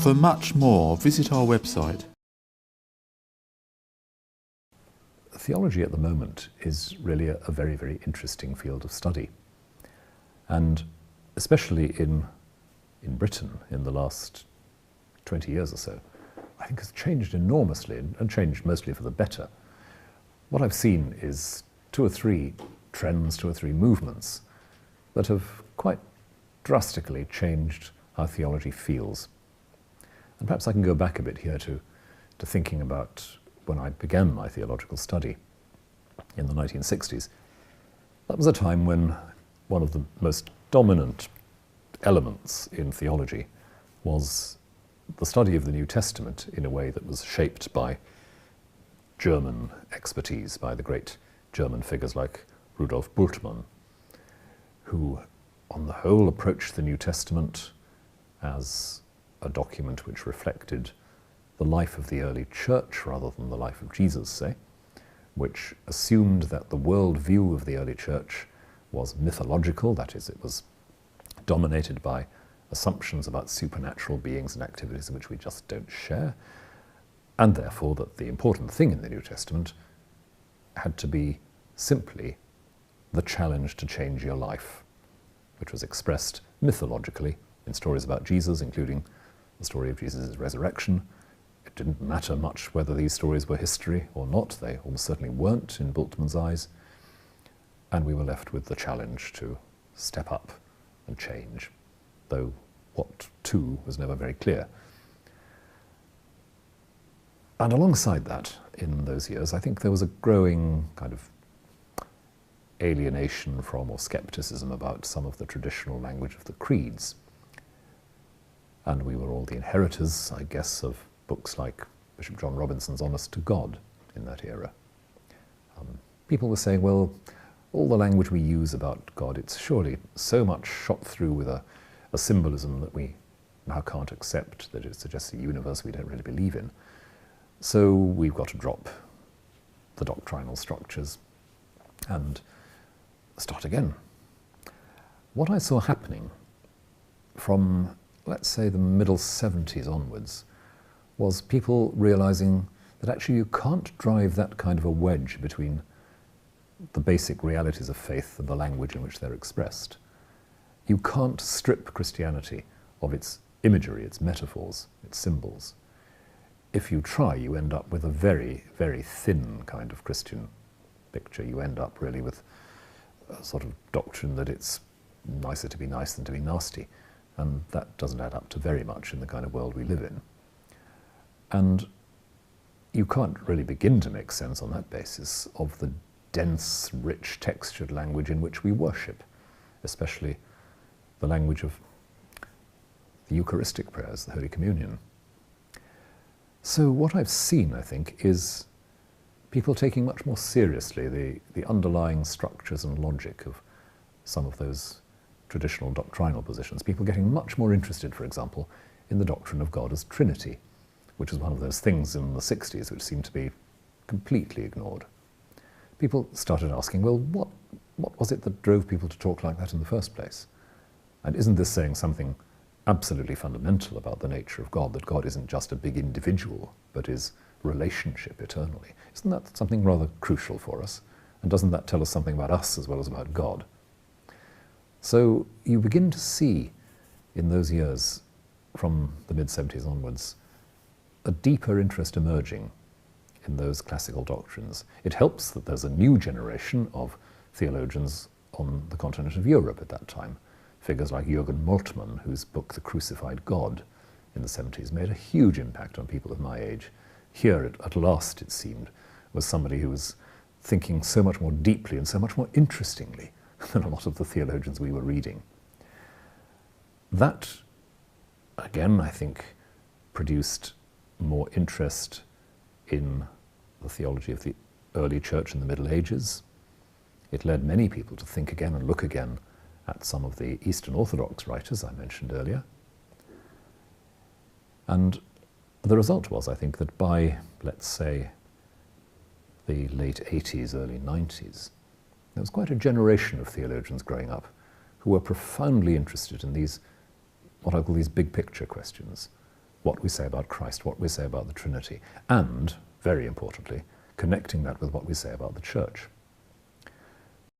For much more, visit our website. Theology at the moment is really a very, very interesting field of study. And especially in Britain in the last 20 years or so, I think has changed enormously and changed mostly for the better. What I've seen is 2 or 3 trends, 2 or 3 movements that have quite drastically changed how theology feels. And perhaps I can go back a bit here to thinking about when I began my theological study in the 1960s. That was a time when one of the most dominant elements in theology was the study of the New Testament in a way that was shaped by German expertise, by the great German figures like Rudolf Bultmann, who on the whole approached the New Testament as a document which reflected the life of the early church rather than the life of Jesus, say, which assumed that the world view of the early church was mythological, that is, it was dominated by assumptions about supernatural beings and activities which we just don't share, and therefore that the important thing in the New Testament had to be simply the challenge to change your life, which was expressed mythologically in stories about Jesus, including the story of Jesus' resurrection. It didn't matter much whether these stories were history or not. They almost certainly weren't in Bultmann's eyes. And we were left with the challenge to step up and change, though what to was never very clear. And alongside that, in those years, I think there was a growing kind of alienation from or skepticism about some of the traditional language of the creeds. And we were all the inheritors, I guess, of books like Bishop John Robinson's Honest to God in that era. People were saying, well, all the language we use about God, it's surely so much shot through with a symbolism that we now can't accept, that it suggests a universe we don't really believe in. So we've got to drop the doctrinal structures and start again. What I saw happening from, let's say, the middle 70s onwards was people realizing that actually you can't drive that kind of a wedge between the basic realities of faith and the language in which they're expressed. You can't strip Christianity of its imagery, its metaphors, its symbols. If you try, you end up with a very, very thin kind of Christian picture. You end up really with a sort of doctrine that it's nicer to be nice than to be nasty. And that doesn't add up to very much in the kind of world we live in. And you can't really begin to make sense on that basis of the dense, rich, textured language in which we worship, especially the language of the Eucharistic prayers, the Holy Communion. So what I've seen, I think, is people taking much more seriously the underlying structures and logic of some of those traditional doctrinal positions. People getting much more interested, for example, in the doctrine of God as Trinity, which was one of those things in the 60s which seemed to be completely ignored. People started asking, well, what was it that drove people to talk like that in the first place? And isn't this saying something absolutely fundamental about the nature of God, that God isn't just a big individual, but is relationship eternally? Isn't that something rather crucial for us? And doesn't that tell us something about us as well as about God? So you begin to see in those years, from the mid-70s onwards, a deeper interest emerging in those classical doctrines. It helps that there's a new generation of theologians on the continent of Europe at that time. Figures like Jürgen Moltmann, whose book The Crucified God in the 70s made a huge impact on people of my age. Here, at last, it seemed, was somebody who was thinking so much more deeply and so much more interestingly than a lot of the theologians we were reading. That, again, I think, produced more interest in the theology of the early church in the Middle Ages. It led many people to think again and look again at some of the Eastern Orthodox writers I mentioned earlier. And the result was, I think, that by, let's say, the late 80s, early 90s, there was quite a generation of theologians growing up who were profoundly interested in these, what I call these big picture questions. what we say about Christ, what we say about the Trinity, and, very importantly, connecting that with what we say about the Church.